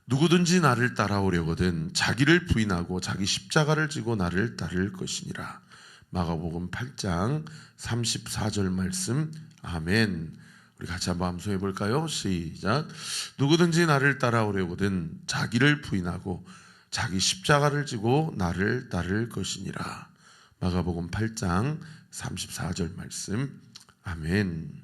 누구든지 나를 따라오려거든 자기를 부인하고 자기 십자가를 지고 나를 따를 것이니라. 마가복음 8장 34절 말씀. 아멘. 우리 같이 한번 암송해 볼까요? 시작. 누구든지 나를 따라오려거든 자기를 부인하고 자기 십자가를 지고 나를 따를 것이니라. 마가복음 8장 34절 말씀. 아멘.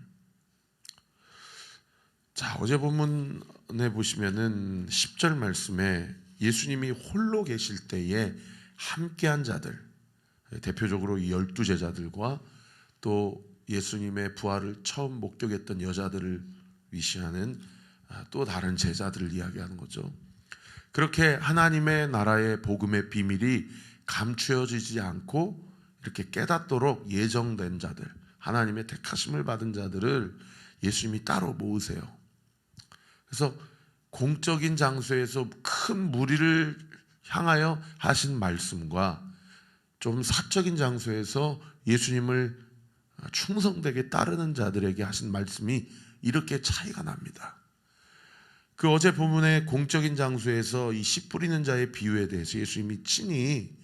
자, 어제 본문에 보시면은 10절 말씀에 예수님이 홀로 계실 때에 함께한 자들, 대표적으로 이 12제자들과 또 예수님의 부활을 처음 목격했던 여자들을 위시하는 또 다른 제자들을 이야기하는 거죠. 그렇게 하나님의 나라의 복음의 비밀이 감추어지지 않고 이렇게 깨닫도록 예정된 자들, 하나님의 택하심을 받은 자들을 예수님이 따로 모으세요. 그래서 공적인 장소에서 큰 무리를 향하여 하신 말씀과 좀 사적인 장소에서 예수님을 충성되게 따르는 자들에게 하신 말씀이 이렇게 차이가 납니다. 그 어제 본문의 공적인 장소에서 이 씨 뿌리는 자의 비유에 대해서 예수님이 친히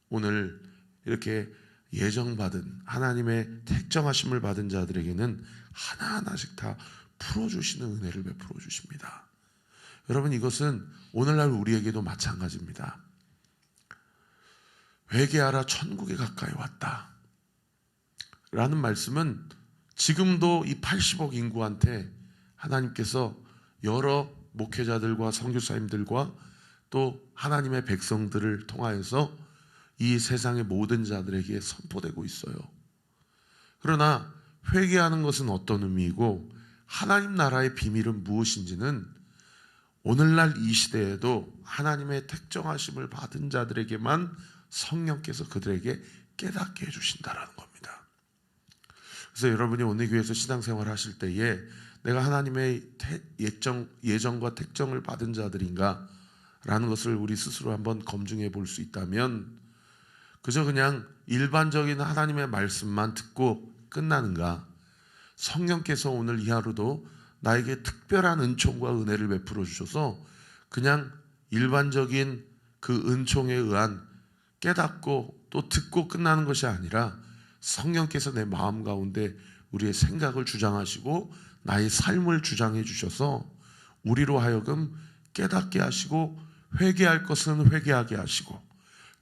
오늘 이렇게 예정받은 하나님의 택정하심을 받은 자들에게는 하나하나씩 다 풀어주시는 은혜를 베풀어 주십니다. 여러분, 이것은 오늘날 우리에게도 마찬가지입니다. 회개하라, 천국에 가까이 왔다 라는 말씀은 지금도 이 80억 인구한테 하나님께서 여러 목회자들과 선교사님들과 또 하나님의 백성들을 통하여서 이 세상의 모든 자들에게 선포되고 있어요. 그러나 회개하는 것은 어떤 의미이고 하나님 나라의 비밀은 무엇인지는 오늘날 이 시대에도 하나님의 택정하심을 받은 자들에게만 성령께서 그들에게 깨닫게 해주신다라는 겁니다. 그래서 여러분이 오늘 교회에서 신앙생활 하실 때에 내가 하나님의 예정과 택정을 받은 자들인가 라는 것을 우리 스스로 한번 검증해 볼 수 있다면 그저 그냥 일반적인 하나님의 말씀만 듣고 끝나는가, 성령께서 오늘 이 하루도 나에게 특별한 은총과 은혜를 베풀어 주셔서 그냥 일반적인 그 은총에 의한 깨닫고 또 듣고 끝나는 것이 아니라 성령께서 내 마음 가운데 우리의 생각을 주장하시고 나의 삶을 주장해 주셔서 우리로 하여금 깨닫게 하시고 회개할 것은 회개하게 하시고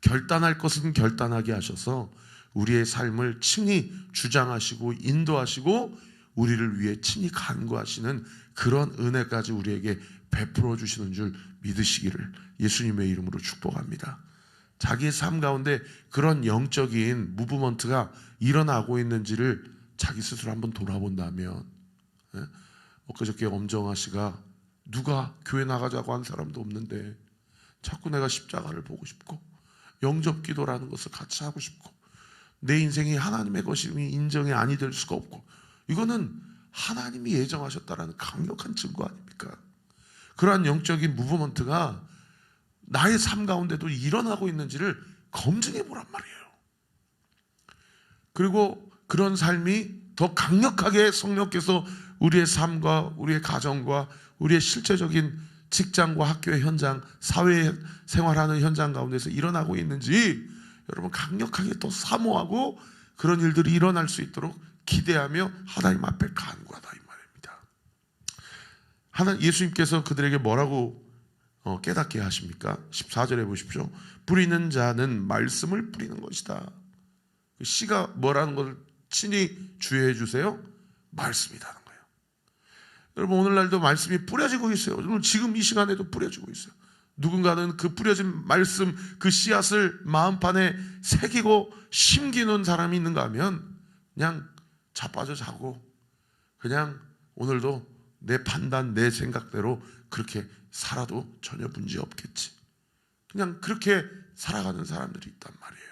결단할 것은 결단하게 하셔서 우리의 삶을 친히 주장하시고 인도하시고 우리를 위해 친히 간구하시는 그런 은혜까지 우리에게 베풀어 주시는 줄 믿으시기를 예수님의 이름으로 축복합니다. 자기의 삶 가운데 그런 영적인 무브먼트가 일어나고 있는지를 자기 스스로 한번 돌아본다면, 엊그저께 엄정아 씨가 누가 교회 나가자고 한 사람도 없는데 자꾸 내가 십자가를 보고 싶고 영접 기도라는 것을 같이 하고 싶고 내 인생이 하나님의 것임이 인정이 아니 될 수가 없고, 이거는 하나님이 예정하셨다라는 강력한 증거 아닙니까? 그러한 영적인 무브먼트가 나의 삶 가운데도 일어나고 있는지를 검증해 보란 말이에요. 그리고 그런 삶이 더 강력하게 성령께서 우리의 삶과 우리의 가정과 우리의 실제적인 직장과 학교의 현장, 사회 생활하는 현장 가운데서 일어나고 있는지 여러분 강력하게 또 사모하고 그런 일들이 일어날 수 있도록 기대하며 하나님 앞에 간구하다 이 말입니다. 예수님께서 그들에게 뭐라고 깨닫게 하십니까? 14절에 보십시오. 뿌리는 자는 말씀을 뿌리는 것이다. 씨가 뭐라는 것을 친히 주의해 주세요. 말씀이라는 거예요. 여러분, 오늘날도 말씀이 뿌려지고 있어요. 지금 이 시간에도 뿌려지고 있어요. 누군가는 그 뿌려진 말씀, 그 씨앗을 마음판에 새기고 심기는 사람이 있는가 하면 그냥 자빠져 자고 그냥 오늘도 내 판단, 내 생각대로 그렇게 살아도 전혀 문제 없겠지. 그냥 그렇게 살아가는 사람들이 있단 말이에요.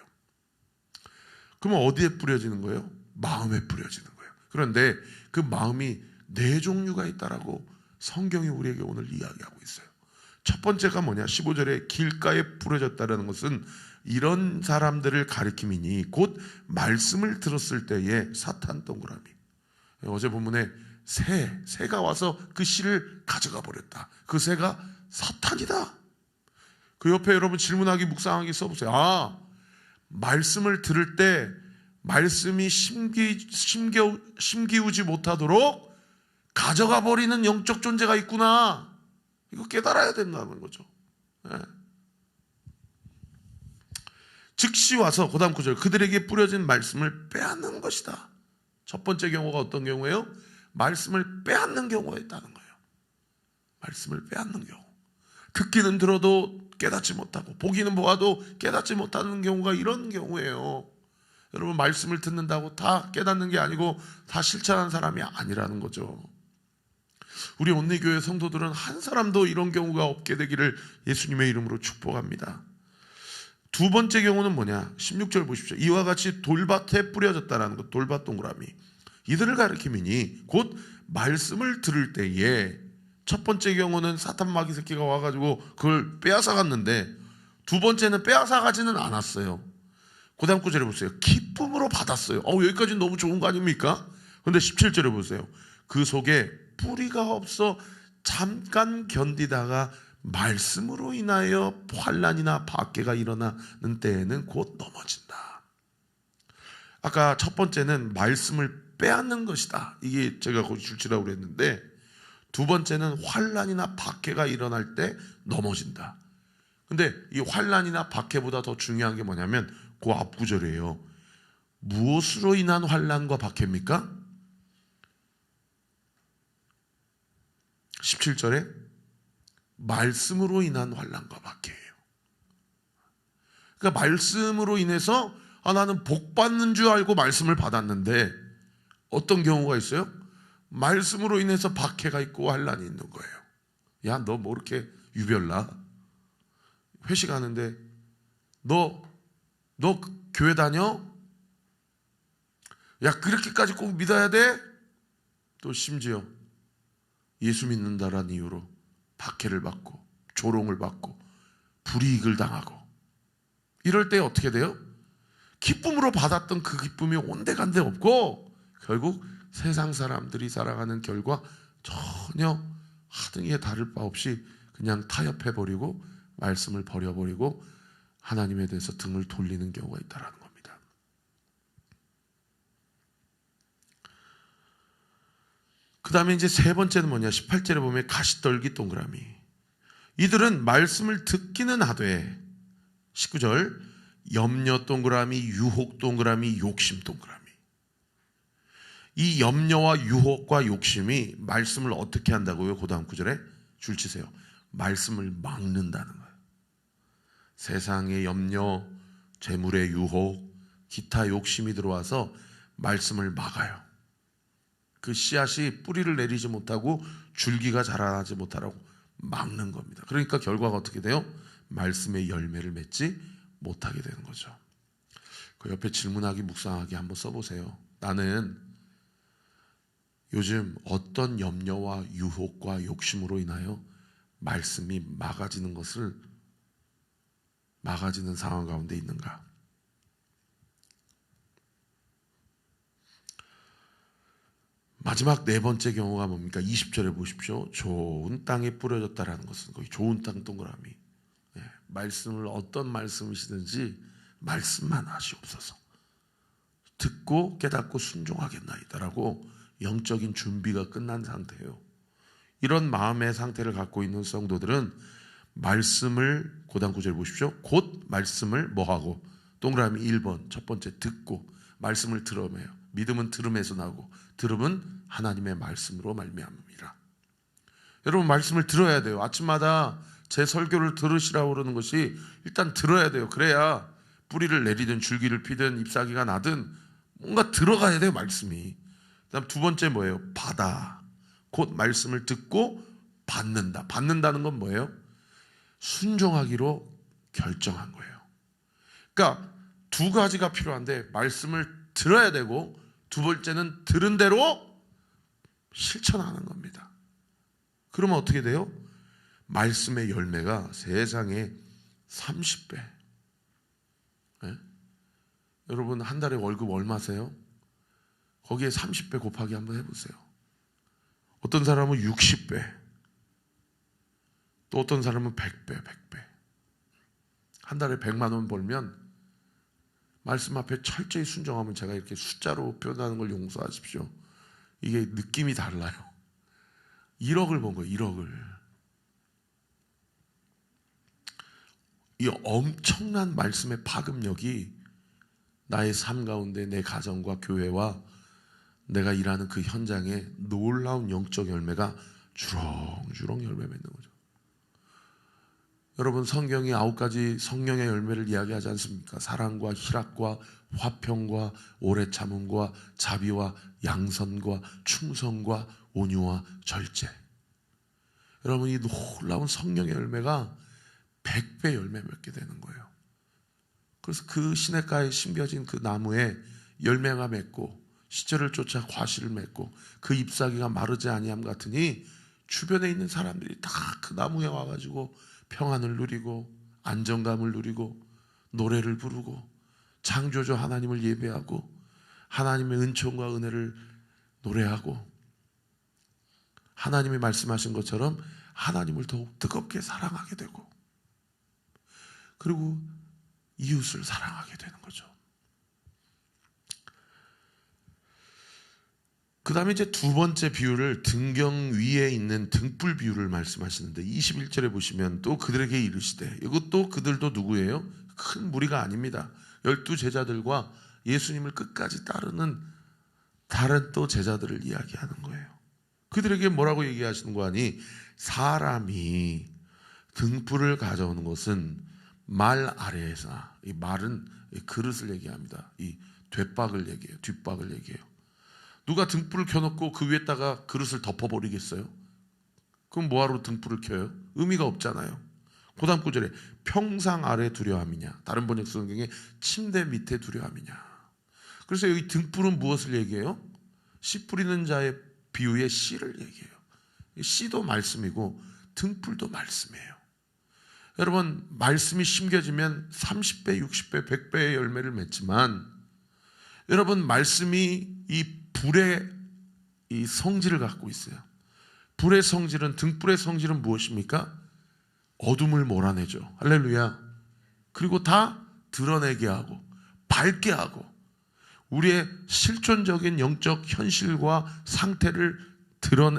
그러면 어디에 뿌려지는 거예요? 마음에 뿌려지는 거예요. 그런데 그 마음이 네 종류가 있다라고 성경이 우리에게 오늘 이야기하고 있어요. 첫 번째가 뭐냐? 15절에 길가에 뿌려졌다는 것은 이런 사람들을 가리킴이니 곧 말씀을 들었을 때에 사탄 동그라미. 어제 본문에 새가 와서 그 씨를 가져가 버렸다. 그 새가 사탄이다. 그 옆에 여러분 질문하기 묵상하기 써보세요. 말씀을 들을 때 말씀이 심기우지 못하도록 가져가 버리는 영적 존재가 있구나. 이거 깨달아야 된다는 거죠. 네. 즉시 와서 그 다음 구절, 그들에게 뿌려진 말씀을 빼앗는 것이다. 첫 번째 경우가 어떤 경우예요? 말씀을 빼앗는 경우가 있다는 거예요. 말씀을 빼앗는 경우. 듣기는 들어도 깨닫지 못하고 보기는 보아도 깨닫지 못하는 경우가 이런 경우예요. 여러분, 말씀을 듣는다고 다 깨닫는 게 아니고 다 실천하는 사람이 아니라는 거죠. 우리 온리교회 성도들은 한 사람도 이런 경우가 없게 되기를 예수님의 이름으로 축복합니다. 두 번째 경우는 뭐냐? 16절 보십시오. 이와 같이 돌밭에 뿌려졌다라는 것, 돌밭 동그라미. 이들을 가리킴이니 곧 말씀을 들을 때에, 첫 번째 경우는 사탄 마귀 새끼가 와가지고 그걸 빼앗아 갔는데, 두 번째는 빼앗아 가지는 않았어요. 그 다음 구절에 보세요. 기쁨으로 받았어요. 여기까지는 너무 좋은 거 아닙니까? 그런데 17절에 보세요. 그 속에 뿌리가 없어 잠깐 견디다가 말씀으로 인하여 환난이나 박해가 일어나는 때에는 곧 넘어진다. 아까 첫 번째는 말씀을 빼앗는 것이다. 이게 제가 거기 줄치라고 그랬는데, 두 번째는 환난이나 박해가 일어날 때 넘어진다. 근데 이 환난이나 박해보다 더 중요한 게 뭐냐면 그 앞구절이에요. 무엇으로 인한 환난과 박해입니까? 17절에 말씀으로 인한 환난과 박해예요. 그러니까 말씀으로 인해서 나는 복 받는 줄 알고 말씀을 받았는데, 어떤 경우가 있어요? 말씀으로 인해서 박해가 있고 환난이 있는 거예요. 야, 너 뭐 이렇게 유별나? 회식하는데 너 교회 다녀? 야, 그렇게까지 꼭 믿어야 돼? 또 심지어 예수 믿는다라는 이유로 박해를 받고 조롱을 받고 불이익을 당하고, 이럴 때 어떻게 돼요? 기쁨으로 받았던 그 기쁨이 온데간데 없고 결국 세상 사람들이 살아가는 결과 전혀 하등에 다를 바 없이 그냥 타협해버리고 말씀을 버려버리고 하나님에 대해서 등을 돌리는 경우가 있다는 겁니다. 그 다음에 이제 세 번째는 뭐냐? 18절에 보면 가시떨기 동그라미. 이들은 말씀을 듣기는 하되, 19절, 염려 동그라미, 유혹 동그라미, 욕심 동그라미. 이 염려와 유혹과 욕심이 말씀을 어떻게 한다고요? 그 다음 구절에 줄치세요. 말씀을 막는다는 거예요. 세상의 염려, 재물의 유혹, 기타 욕심이 들어와서 말씀을 막아요. 그 씨앗이 뿌리를 내리지 못하고 줄기가 자라나지 못하라고 막는 겁니다. 그러니까 결과가 어떻게 돼요? 말씀의 열매를 맺지 못하게 되는 거죠. 그 옆에 질문하기 묵상하기 한번 써보세요. 나는 요즘 어떤 염려와 유혹과 욕심으로 인하여 말씀이 막아지는 상황 가운데 있는가? 마지막 네 번째 경우가 뭡니까? 20절에 보십시오. 좋은 땅에 뿌려졌다라는 것은 거기 좋은 땅 동그라미. 말씀을 어떤 말씀이시든지 말씀만 하시옵소서. 듣고 깨닫고 순종하겠나이다라고 영적인 준비가 끝난 상태예요. 이런 마음의 상태를 갖고 있는 성도들은 말씀을, 고단 구절 보십시오. 곧 말씀을 뭐하고? 동그라미 1번 첫 번째 듣고, 말씀을 들음해요. 믿음은 들음에서 나고 들음은 하나님의 말씀으로 말미암음이라. 여러분, 말씀을 들어야 돼요. 아침마다 제 설교를 들으시라고 그러는 것이 일단 들어야 돼요. 그래야 뿌리를 내리든 줄기를 피든 잎사귀가 나든 뭔가 들어가야 돼요, 말씀이. 그다음 두 번째 뭐예요? 받아. 곧 말씀을 듣고 받는다. 받는다는 건 뭐예요? 순종하기로 결정한 거예요. 그러니까 두 가지가 필요한데, 말씀을 들어야 되고 두 번째는 들은 대로 실천하는 겁니다. 그러면 어떻게 돼요? 말씀의 열매가 세상에 30배. 네? 여러분, 한 달에 월급 얼마세요? 거기에 30배 곱하기 한번 해보세요. 어떤 사람은 60배, 또 어떤 사람은 100배. 한 달에 100만 원 벌면 말씀 앞에 철저히 순종하면, 제가 이렇게 숫자로 표현하는 걸 용서하십시오. 이게 느낌이 달라요. 1억을 번 거예요. 1억을. 이 엄청난 말씀의 파급력이 나의 삶 가운데 내 가정과 교회와 내가 일하는 그 현장에 놀라운 영적 열매가 주렁주렁 열매 맺는 거죠. 여러분, 성경이 9가지 성령의 열매를 이야기하지 않습니까? 사랑과 희락과 화평과 오래 참음과 자비와 양선과 충성과 온유와 절제. 여러분, 이 놀라운 성령의 열매가 100배 열매 맺게 되는 거예요. 그래서 그 시냇가에 심겨진 그 나무에 열매가 맺고 시절을 쫓아 과실을 맺고 그 잎사귀가 마르지 아니함 같으니 주변에 있는 사람들이 다 그 나무에 와가지고 평안을 누리고 안정감을 누리고 노래를 부르고 창조주 하나님을 예배하고 하나님의 은총과 은혜를 노래하고 하나님이 말씀하신 것처럼 하나님을 더욱 뜨겁게 사랑하게 되고 그리고 이웃을 사랑하게 되는 거죠. 그 다음에 이제 두 번째 비유를 등경 위에 있는 등불 비유를 말씀하시는데 21절에 보시면 또 그들에게 이르시되, 이것도 그들도 누구예요? 큰 무리가 아닙니다. 12제자들과 예수님을 끝까지 따르는 다른 또 제자들을 이야기하는 거예요. 그들에게 뭐라고 얘기하시는 거 아니? 사람이 등불을 가져오는 것은 말 아래에서, 이 말은 그릇을 얘기합니다. 이 뒷박을 얘기해요. 뒷박을 얘기해요. 누가 등불을 켜놓고 그 위에다가 그릇을 덮어버리겠어요? 그럼 뭐하러 등불을 켜요? 의미가 없잖아요. 그 다음 구절에 평상 아래 두려함이냐, 다른 번역 성경에 침대 밑에 두려함이냐. 그래서 여기 등불은 무엇을 얘기해요? 씨 뿌리는 자의 비유의 씨를 얘기해요. 씨도 말씀이고 등불도 말씀이에요. 여러분, 말씀이 심겨지면 30배, 60배, 100배의 열매를 맺지만, 여러분, 말씀이 이 불의 이 성질을 갖고 있어요. 불의 성질은, 등불의 성질은 무엇입니까? 어둠을 몰아내죠. 할렐루야. 그리고 다 드러내게 하고 밝게 하고 우리의 실존적인 영적 현실과 상태를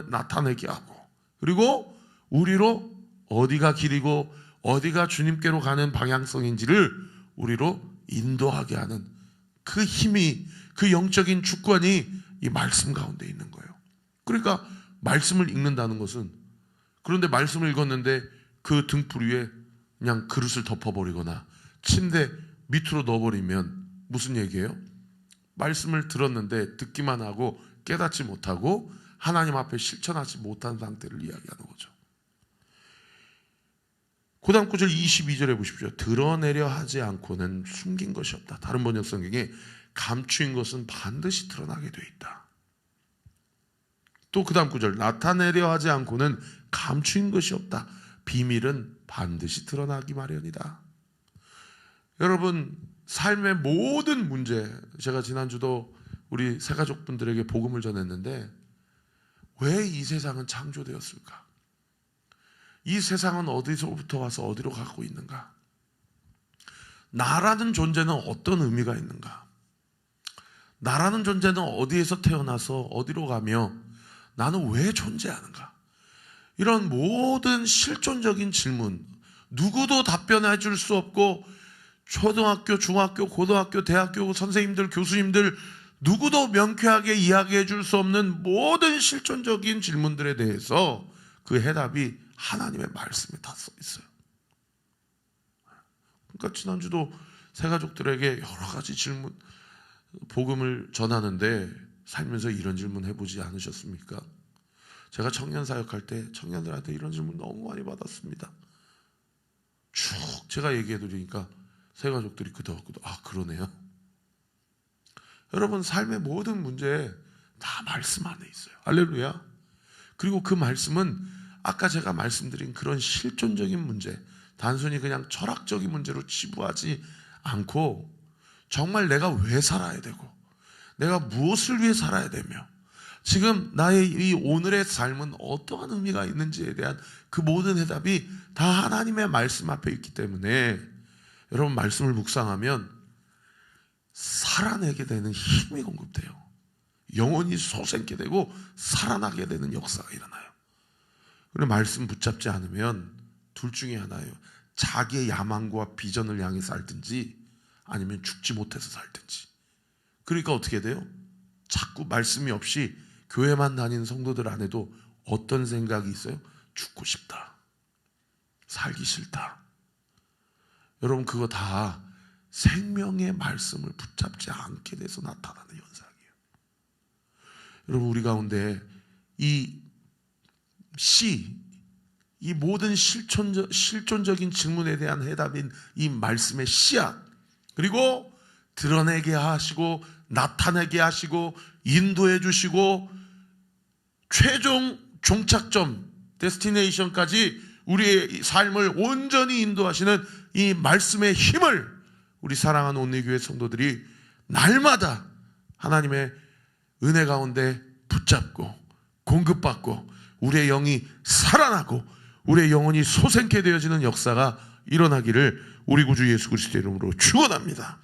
나타내게 하고, 그리고 우리로 어디가 길이고 어디가 주님께로 가는 방향성인지를 우리로 인도하게 하는 그 힘이, 그 영적인 주권이 이 말씀 가운데 있는 거예요. 그러니까 말씀을 읽는다는 것은, 그런데 말씀을 읽었는데 그 등불 위에 그냥 그릇을 덮어버리거나 침대 밑으로 넣어버리면 무슨 얘기예요? 말씀을 들었는데 듣기만 하고 깨닫지 못하고 하나님 앞에 실천하지 못한 상태를 이야기하는 거죠. 그 다음 구절 22절에 보십시오. 드러내려 하지 않고는 숨긴 것이 없다. 다른 번역 성경에 감추인 것은 반드시 드러나게 돼 있다. 또 그 다음 구절, 나타내려 하지 않고는 감추인 것이 없다. 비밀은 반드시 드러나기 마련이다. 여러분, 삶의 모든 문제, 제가 지난주도 우리 새가족분들에게 복음을 전했는데, 왜 이 세상은 창조되었을까? 이 세상은 어디서부터 와서 어디로 가고 있는가? 나라는 존재는 어떤 의미가 있는가? 나라는 존재는 어디에서 태어나서 어디로 가며 나는 왜 존재하는가? 이런 모든 실존적인 질문, 누구도 답변해 줄 수 없고, 초등학교, 중학교, 고등학교, 대학교 선생님들, 교수님들 누구도 명쾌하게 이야기해 줄 수 없는 모든 실존적인 질문들에 대해서 그 해답이 하나님의 말씀에 다 써 있어요. 그러니까 지난주도 새가족들에게 여러 가지 질문, 복음을 전하는데 살면서 이런 질문 해보지 않으셨습니까? 제가 청년 사역할 때 청년들한테 이런 질문 너무 많이 받았습니다. 쭉 제가 얘기해 드리니까 새가족들이 끄덕끄덕, 아 그러네요. 여러분, 삶의 모든 문제 다 말씀 안에 있어요. 할렐루야. 그리고 그 말씀은 아까 제가 말씀드린 그런 실존적인 문제, 단순히 그냥 철학적인 문제로 치부하지 않고 정말 내가 왜 살아야 되고 내가 무엇을 위해 살아야 되며 지금 나의 이 오늘의 삶은 어떠한 의미가 있는지에 대한 그 모든 해답이 다 하나님의 말씀 앞에 있기 때문에 여러분, 말씀을 묵상하면 살아내게 되는 힘이 공급돼요. 영혼이 솟게 되고 살아나게 되는 역사가 일어나요. 그리고 말씀 붙잡지 않으면 둘 중에 하나예요. 자기의 야망과 비전을 향해 살든지 아니면 죽지 못해서 살든지. 그러니까 어떻게 돼요? 자꾸 말씀이 없이 교회만 다니는 성도들 안에도 어떤 생각이 있어요? 죽고 싶다, 살기 싫다. 여러분, 그거 다 생명의 말씀을 붙잡지 않게 돼서 나타나는 현상이에요. 여러분, 우리 가운데 이 모든 실존적인 질문에 대한 해답인 이 말씀의 씨앗, 그리고 드러내게 하시고 나타내게 하시고 인도해 주시고 최종 종착점 데스티네이션까지 우리의 삶을 온전히 인도하시는 이 말씀의 힘을 우리 사랑하는 온리교회 성도들이 날마다 하나님의 은혜 가운데 붙잡고 공급받고 우리의 영이 살아나고 우리의 영혼이 솟게 되어지는 역사가 일어나기를 우리 구주 예수 그리스도의 이름으로 축원합니다.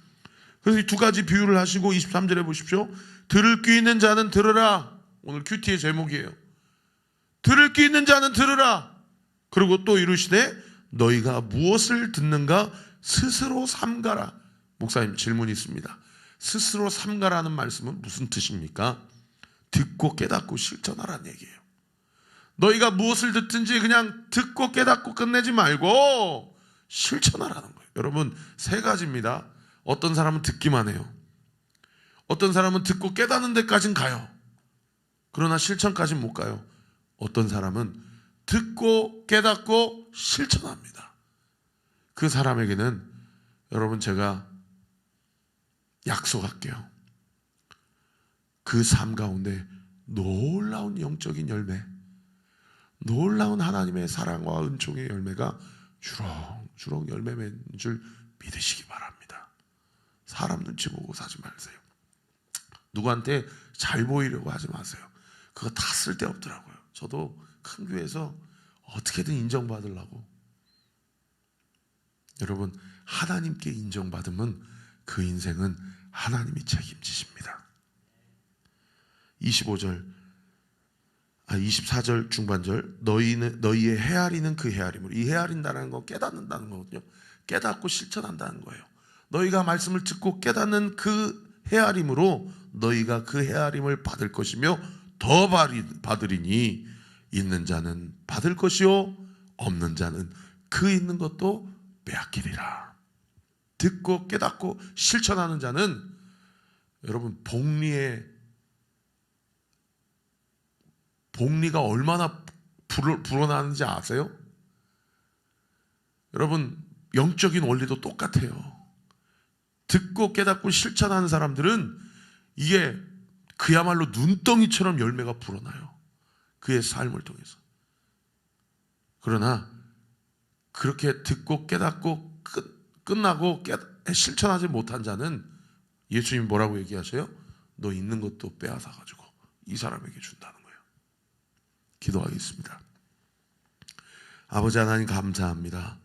그래서 이 두 가지 비유를 하시고 23절에 보십시오. 들을 귀 있는 자는 들으라. 오늘 큐티의 제목이에요. 들을 귀 있는 자는 들으라. 그리고 또 이르시되 너희가 무엇을 듣는가 스스로 삼가라. 목사님, 질문이 있습니다. 스스로 삼가라는 말씀은 무슨 뜻입니까? 듣고 깨닫고 실천하라는 얘기예요. 너희가 무엇을 듣든지 그냥 듣고 깨닫고 끝내지 말고 실천하라는 거예요. 여러분, 세 가지입니다. 어떤 사람은 듣기만 해요. 어떤 사람은 듣고 깨닫는 데까지는 가요. 그러나 실천까지는 못 가요. 어떤 사람은 듣고 깨닫고 실천합니다. 그 사람에게는 여러분, 제가 약속할게요. 그 삶 가운데 놀라운 영적인 열매, 놀라운 하나님의 사랑과 은총의 열매가 주렁주렁 열매 맺는 줄 믿으시기 바랍니다. 사람 눈치 보고 사지 마세요. 누구한테 잘 보이려고 하지 마세요. 그거 다 쓸데없더라고요. 저도 큰 교회에서 어떻게든 인정받으려고. 여러분, 하나님께 인정받으면 그 인생은 하나님이 책임지십니다. 24절 중반절, 너희의 헤아리는 그 헤아림으로. 이 헤아린다는 건 깨닫는다는 거거든요. 깨닫고 실천한다는 거예요. 너희가 말씀을 듣고 깨닫는 그 헤아림으로 너희가 그 헤아림을 받을 것이며 더 받으리니 있는 자는 받을 것이요 없는 자는 그 있는 것도 빼앗기리라. 듣고 깨닫고 실천하는 자는 여러분, 복리가 얼마나 불어나는지 아세요? 여러분, 영적인 원리도 똑같아요. 듣고 깨닫고 실천하는 사람들은 이게 그야말로 눈덩이처럼 열매가 불어나요. 그의 삶을 통해서. 그러나 그렇게 듣고 깨닫고 끝나고 실천하지 못한 자는 예수님이 뭐라고 얘기하세요? 너 있는 것도 빼앗아가지고 이 사람에게 준다는 거예요. 기도하겠습니다. 아버지 하나님, 감사합니다.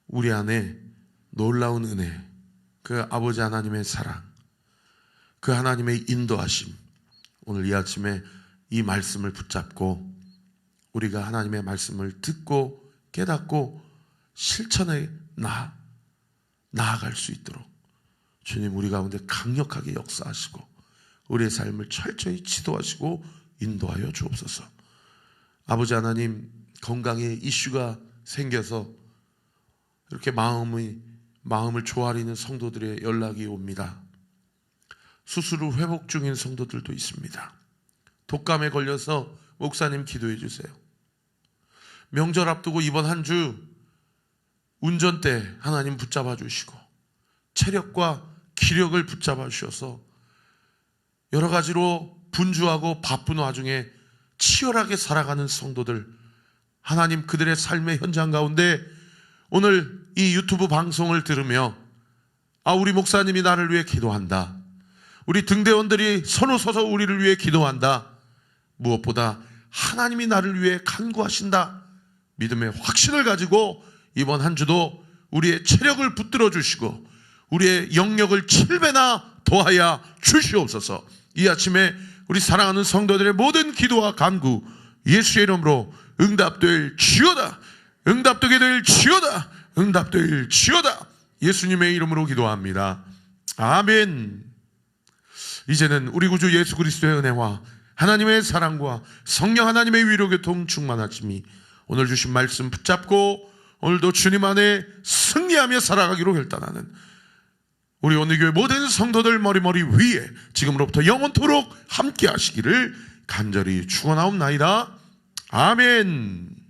우리 안에 놀라운 은혜, 그 아버지 하나님의 사랑, 그 하나님의 인도하심, 오늘 이 아침에 이 말씀을 붙잡고 우리가 하나님의 말씀을 듣고 깨닫고 실천에 나아갈 수 있도록 주님, 우리 가운데 강력하게 역사하시고 우리의 삶을 철저히 지도하시고 인도하여 주옵소서. 아버지 하나님, 건강에 이슈가 생겨서 이렇게 마음을 조아리는 성도들의 연락이 옵니다. 수술 후 회복 중인 성도들도 있습니다. 독감에 걸려서 목사님 기도해 주세요. 명절 앞두고 이번 한 주 운전대 하나님 붙잡아 주시고 체력과 기력을 붙잡아 주셔서 여러 가지로 분주하고 바쁜 와중에 치열하게 살아가는 성도들, 하나님 그들의 삶의 현장 가운데 오늘 이 유튜브 방송을 들으며 우리 목사님이 나를 위해 기도한다, 우리 등대원들이 서로 서서 우리를 위해 기도한다, 무엇보다 하나님이 나를 위해 간구하신다, 믿음의 확신을 가지고 이번 한 주도 우리의 체력을 붙들어 주시고 우리의 영역을 7배나 더하여 주시옵소서. 이 아침에 우리 사랑하는 성도들의 모든 기도와 간구 예수의 이름으로 응답될 지어다, 응답되게 될 지어다, 응답될 지어다. 예수님의 이름으로 기도합니다. 아멘. 이제는 우리 구주 예수 그리스도의 은혜와 하나님의 사랑과 성령 하나님의 위로 교통 충만하심이 오늘 주신 말씀 붙잡고 오늘도 주님 안에 승리하며 살아가기로 결단하는 우리 온누교회 모든 성도들 머리머리 위에 지금으로부터 영원토록 함께 하시기를 간절히 축원하옵나이다. 아멘.